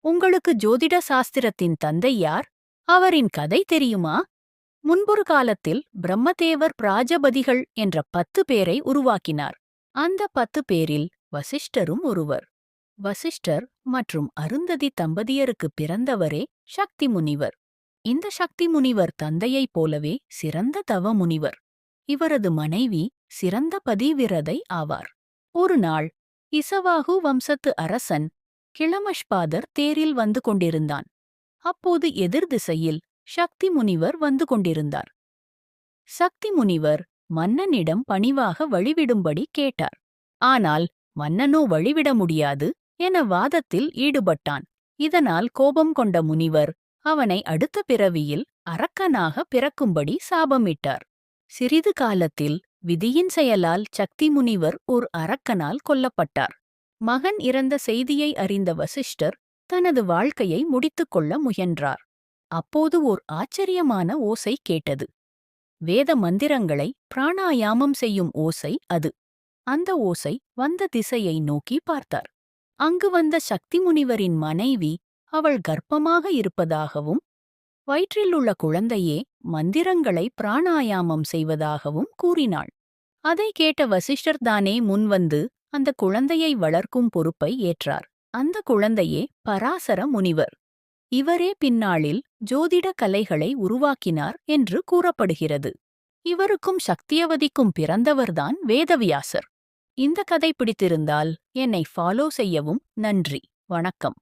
உங்களுக்கு ஜோதிட சாஸ்திரத்தின் தந்தை யார்? அவரின் கதை தெரியுமா? முன்பொரு காலத்தில் பிரம்மதேவர் பிராஜபதிகள் என்ற 10 பேரை உருவாக்கினார். அந்த 10 பேரில் வசிஷ்டரும் ஒருவர். வசிஷ்டர் மற்றும் அருந்ததி தம்பதியருக்கு பிறந்தவரே சக்தி முனிவர். இந்த சக்தி முனிவர் தந்தையைப் போலவே சிறந்த தவ முனிவர். இவரது மனைவி சிறந்த பதிவிரதை ஆவார். ஒரு நாள் இசவாகு வம்சத்து அரசன் கிளமஷ்பாதர் தேரில் வந்து கொண்டிருந்தான். அப்போது எதிர் திசையில் சக்தி முனிவர் வந்து கொண்டிருந்தார். சக்தி முனிவர் மன்னனிடம் பணிவாக வழிவிடும்படி கேட்டார். ஆனால் மன்னனோ வழிவிட முடியாது என வாதத்தில் ஈடுபட்டான். இதனால் கோபம் கொண்ட முனிவர் அவனை அடுத்த பிறவியில் அரக்கனாக பிறக்கும்படி சாபமிட்டார். சிறிது காலத்தில் விதியின் செயலால் சக்தி முனிவர் ஓர் அரக்கனால் கொல்லப்பட்டார். மகன் இறந்த செய்தியை அறிந்த வசிஷ்டர் தனது வாழ்க்கையை முடித்துக்கொள்ள முயன்றார். அப்போது ஓர் ஆச்சரியமான ஓசை கேட்டது. வேத மந்திரங்களை பிராணாயாமம் செய்யும் ஓசை அது. அந்த ஓசை வந்த திசையை நோக்கி பார்த்தார். அங்கு வந்த சக்தி முனிவரின் மனைவி அவள் கர்ப்பமாக இருப்பதாகவும் வயிற்றில் உள்ள குழந்தையே மந்திரங்களை பிராணாயாமம் செய்வதாகவும் கூறினாள். அதை கேட்ட வசிஷ்டர் தானே முன்வந்து அந்த குழந்தையை வளர்க்கும் பொறுப்பை ஏற்றார். அந்த குழந்தையே பராசர முனிவர். இவரே பின்னாளில் ஜோதிட கலைகளை உருவாக்கினார் என்று கூறப்படுகிறது. இவருக்கும் சக்தியவதிக்கும் பிறந்தவர்தான் வேதவியாசர். இந்த கதை பிடித்திருந்தால் என்னை ஃபாலோ செய்யவும். நன்றி. வணக்கம்.